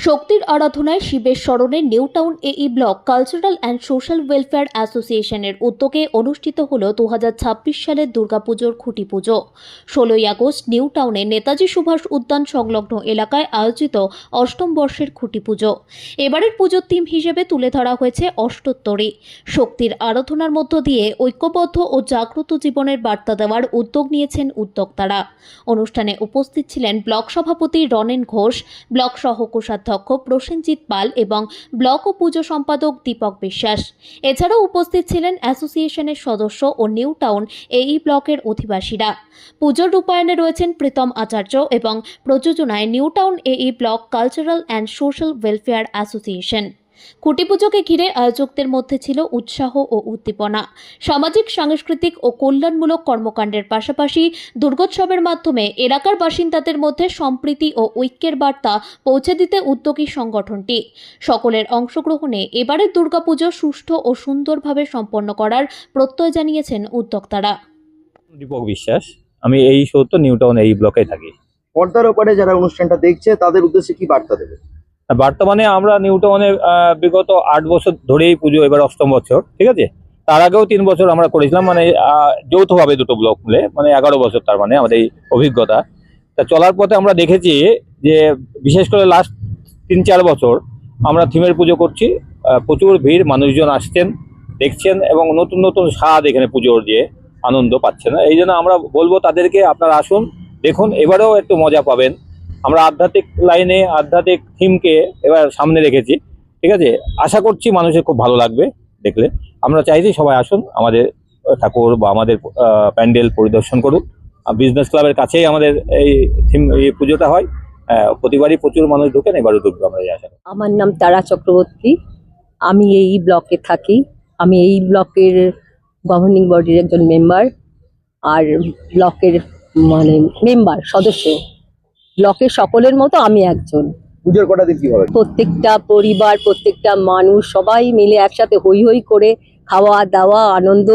শক্তির আরাধনায় শিবের স্মরণে নিউ টাউন এই block cultural and social welfare অ্যাসোসিয়েশনের উদ্যোগে অনুষ্ঠিত হল 2026 সালের দুর্গাপুজোর খুঁটি পুজো। 16ই আগস্ট নিউ টাউনে নেতাজি সুভাষ উদ্যান সংলগ্ন এলাকায় আয়োজিত অষ্টম বর্ষের খুঁটি পুজো। এবারের পুজোর থিম হিসেবে তুলে ধরা হয়েছে অষ্টোত্তরী। শক্তির আরাধনার মধ্য দিয়ে ঐক্যবদ্ধ ও জাগ্রত জীবনের বার্তা দেওয়ার উদ্যোগ নিয়েছেন উদ্যোক্তারা। অনুষ্ঠানে উপস্থিত ছিলেন ব্লক সভাপতি রনেন ঘোষ, ব্লক সহ কোষাধ্যক্ষ প্রসেনজিৎ পাল এবং ব্লক ও পুজো সম্পাদক দীপক বিশ্বাস। এছাড়াও উপস্থিত ছিলেন অ্যাসোসিয়েশনের সদস্য ও নিউ টাউন এই ব্লকের অধিবাসীরা। পুজোর রূপায়ণে রয়েছেন প্রীতম আচার্য এবং প্রযোজনায় নিউ টাউন এই block cultural and social welfare association. খুঁটি পুজোকে ঘিরে আয়োজকদের মধ্যে ছিল উৎসাহ ও উদ্দীপনা। সামাজিক, সাংস্কৃতিক ও কল্যাণমূলক কর্মকাণ্ডের পাশাপাশি দুর্গোৎসবের মাধ্যমে এলাকার বাসিন্দাদের মধ্যে সম্প্রীতি ও ঐক্যের বার্তা পৌঁছে দিতে উদ্যোগী সংগঠনটি। সকলের অংশগ্রহণে এবারের দুর্গাপুজো সুষ্ঠু ও সুন্দরভাবে সম্পন্ন করার প্রত্যয় জানিয়েছেন উদ্যোক্তারা। দীপক বিশ্বাস, আমি এই সত্য নিউ টাউন এই ব্লকে থাকি। পর্দার ওপরে যারা অনুষ্ঠানটা দেখছে তাদের উদ্দেশ্যে কি বার্তা দেবে? বর্তমানে আমরা নিউ টাউনে বিগত 8 বছর ধরেই পুজো, এবার অষ্টম বছর, ঠিক আছে। তার আগেও 3 বছর আমরা করেছিলাম, মানে যৌথভাবে দুটো ব্লক মিলে, মানে 11 বছর তার মানে আমাদের এই অভিজ্ঞতা। তা চলার পথে আমরা দেখেছি যে বিশেষ করে লাস্ট 3-4 বছর আমরা থিমের পুজো করছি, প্রচুর ভিড়, মানুষজন আসছেন, দেখছেন এবং নতুন নতুন স্বাদ এখানে পুজোর যে আনন্দ পাচ্ছেন। এই জন্য আমরা বলবো তাদেরকে, আপনারা আসুন, দেখুন, এবারেও একটু মজা পাবেন। আমরা আধ্যাত্মিক লাইনে আধ্যাত্মিক থিমকে এবার সামনে রেখেছি, ঠিক আছে। আশা করছি মানুষের খুব ভালো লাগবে দেখলে। আমরা চাইছি সবাই আসুন, আমাদের ঠাকুর বা আমাদের প্যান্ডেল পরিদর্শন করুন। বিজনেস ক্লাবের কাছেই আমাদের এই থিম, এই পুজোটা হয়। প্রতিবারই প্রচুর মানুষ ঢোকেন, এবারও ঢুকবে আমরা এই আশা করি। আমার নাম তারা চক্রবর্তী, আমি এই ব্লকে থাকি। আমি এই ব্লকের গভর্নিং বডির একজন মেম্বার, আর ব্লকের মানে মেম্বার সদস্য। ব্লকের সকলের মতো আমি একজন। পুজোর কটা দিন কি হবে? প্রত্যেকটা পরিবার, প্রত্যেকটা মানুষ সবাই মিলে একসাথে হই হই করে খাওয়া দাওয়া, আনন্দ,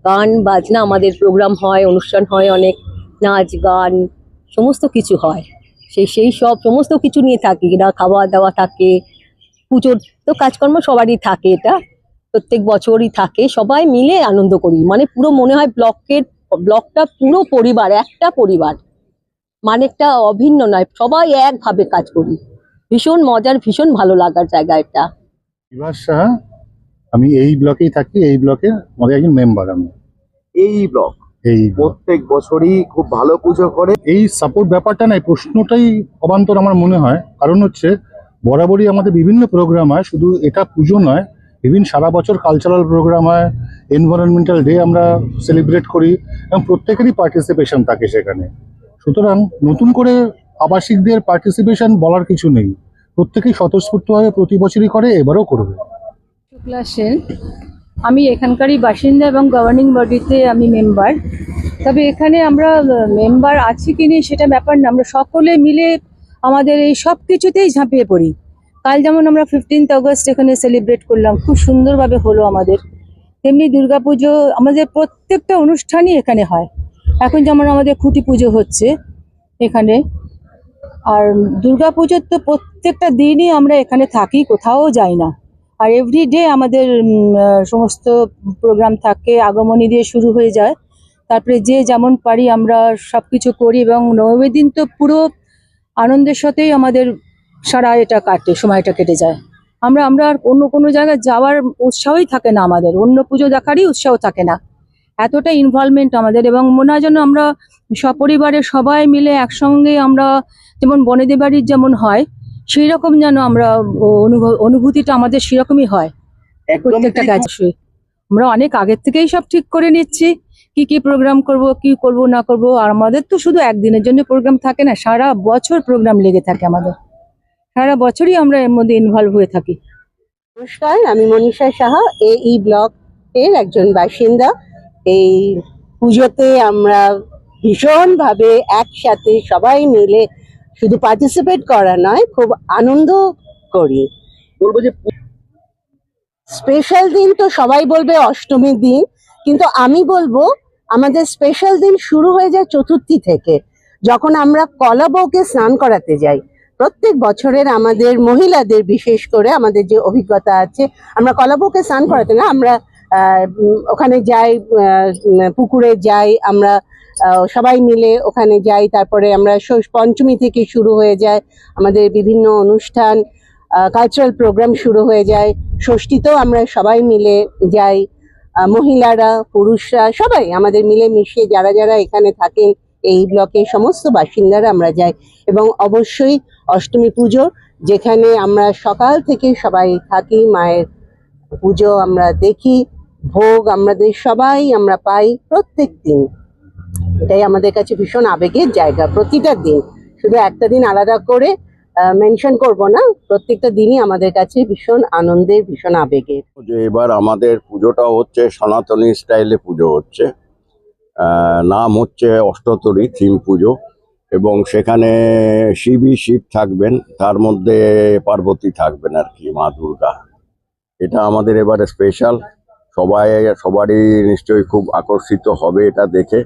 গান বাজনা, আমাদের প্রোগ্রাম হয়, অনুষ্ঠান হয়, অনেক নাচ গান সমস্ত কিছু হয়। সেই সব সমস্ত কিছু নিয়ে থাকি না, খাওয়া দাওয়া থাকে, পুজোর তো কাজকর্ম সবারই থাকে, এটা প্রত্যেক বছরই থাকে। সবাই মিলে আনন্দ করি, মানে পুরো মনে হয় ব্লকটা পুরো পরিবার, একটা পরিবার, মানে একটা অভিন্ন নয়, সবাই একভাবে কাজ করি। ভীষণ মজার, ভীষণ ভালো লাগার জায়গা এটা। বিভাস সাহা, আমি এই ব্লকেই থাকি, এই ব্লকের আমাদের একজন মেম্বার। আমি এই ব্লক এই প্রত্যেক বছরই খুব ভালো পুজো করে। এই সাপোর্ট ব্যাপারটা নাই, প্রশ্নটাই অবান্তর আমার মনে হয়। কারণ হচ্ছে বরাবরই আমাদের বিভিন্ন প্রোগ্রাম হয়, শুধু এটা পুজো নয়, বিভিন্ন সারা বছর কালচারাল প্রোগ্রাম হয়, এনভায়রনমেন্টাল ডে আমরা সেলিব্রেট করি এবং প্রত্যেকেরই পার্টিসিপেশন থাকে সেখানে। সুতরাং নতুন করে আবাসিকদের পার্টিসিপেশন বলার কিছু নেই, প্রত্যেকেই স্বতঃস্ফূর্তভাবে প্রতি বছরই করে, এবারও করবে। শুক্লা সেন, আমি এখানকারই বাসিন্দা এবং গভর্নিং বডিতে আমি মেম্বার। তবে এখানে আমরা মেম্বার আছি কি নেই সেটা ব্যাপার না, আমরা সকলে মিলে আমাদের এই সব কিছুতেই ঝাঁপিয়ে পড়ি। কাল যেমন আমরা 15 আগস্ট এখানে সেলিব্রেট করলাম, খুব সুন্দরভাবে হলো আমাদের। তেমনি দুর্গাপুজো, আমাদের প্রত্যেকটা অনুষ্ঠানই এখানে হয়। এখন যেমন আমাদের খুঁটি পুজো হচ্ছে এখানে, আর দুর্গাপুজোর তো প্রত্যেকটা দিনই আমরা এখানে থাকি, কোথাও যাই না। আর এভরিডে আমাদের সমস্ত প্রোগ্রাম থাকে, আগমনী দিয়ে শুরু হয়ে যায়, তারপরে যে যেমন পারি আমরা সব কিছু করি এবং 9 দিন তো পুরো আনন্দের সাথেই আমাদের সারা এটা কাটে, সময়টা কেটে যায়। আমরা আর অন্য কোনো জায়গায় যাওয়ার উৎসাহই থাকে না আমাদের, অন্য পুজো দেখারই উৎসাহ থাকে না, এতটা ইনভলভমেন্ট আমাদের। এবং মনে হয় যেন আমরা সপরিবারে সবাই মিলে একসঙ্গে, আমরা যেমন বনেদি বাড়ির যেমন হয় সেই রকম যেন আমরা অনুভূতিটা আমাদের সেরকমই হয় প্রত্যেকটা কাজে। আমরা অনেক আগের থেকেই সব ঠিক করে নিচ্ছি কি প্রোগ্রাম করব, কি করব না করব। আর আমাদের তো শুধু একদিনের জন্য প্রোগ্রাম থাকে না, সারা বছর প্রোগ্রাম লেগে থাকে আমাদের, সারা বছরই আমরা এর মধ্যে ইনভলভ হয়ে থাকি। নমস্কার, আমি মনীষা সাহা, এই ব্লক এর একজন বাসিন্দা। এই পুজোতে আমরা ভীষণভাবে একসাথে সবাই মিলে শুধু পার্টিসিপেট করা নয়, খুব আনন্দ করি। বলবো যে স্পেশাল দিন তো সবাই বলবে অষ্টমীর দিন, কিন্তু আমি বলবো আমাদের স্পেশাল দিন শুরু হয়ে যায় চতুর্থী থেকে, যখন আমরা কলা বউকে স্নান করাতে যাই। প্রত্যেক বছরের আমাদের মহিলাদের বিশেষ করে আমাদের যে অভিজ্ঞতা আছে, আমরা কলাবউকে স্নান করাতে না, আমরা ওখানে যাই, পুকুরে যাই, আমরা সবাই মিলে ওখানে যাই। তারপরে আমরা পঞ্চমী থেকে শুরু হয়ে যায় আমাদের বিভিন্ন অনুষ্ঠান, কালচারাল প্রোগ্রাম শুরু হয়ে যায়। ষষ্ঠীতেও আমরা সবাই মিলে যাই, মহিলারা পুরুষরা সবাই আমাদের মিলে মিশে যারা যারা এখানে থাকেন এই ব্লকের সমস্ত বাসিন্দারা আমরা যাই। এবং অবশ্যই অষ্টমী পুজো, যেখানে আমরা সকাল থেকে সবাই থাকি, মায়ের পুজো আমরা দেখি, ভোগ আমাদের সবাই আমরা পাই প্রত্যেক দিন। এটাই আমাদের কাছে ভীষণ আবেগের জায়গা। প্রতিটা দিন, শুধু একটা দিন আলাদা করে মেনশন করব না, প্রত্যেকটা দিনই আমাদের কাছে ভীষণ আনন্দের, ভীষণ আবেগের। যে এবার আমাদের পুজোটা হচ্ছে সনাতনী স্টাইলে পুজো হচ্ছে, নাম হচ্ছে অষ্টতরী থিম পুজো, এবং সেখানে শিব থাকবেন, তার মধ্যে পার্বতী থাকবেন আর কি, মা দুর্গা। এটা আমাদের এবারে স্পেশাল, সবারই নিশ্চয়ই খুব আকর্ষিত হবে এটা দেখে,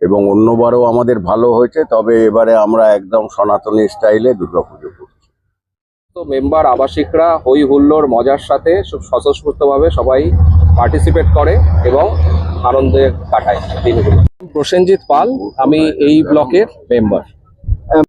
এবং অন্যবারও আমাদের ভালো হয়েছে, তবে এবারে আমরা একদম সনাতনী স্টাইলে দুর্গাপুজো করছি। তো মেম্বার আবাসিকরা হই হুল্লোড় মজার সাথে খুব স্বতঃস্ফূর্তভাবে সবাই পার্টিসিপেট করে এবং আনন্দে কাটায় দিনগুলো। প্রসেনজিৎ পাল, আমি এই ব্লকের মেম্বার।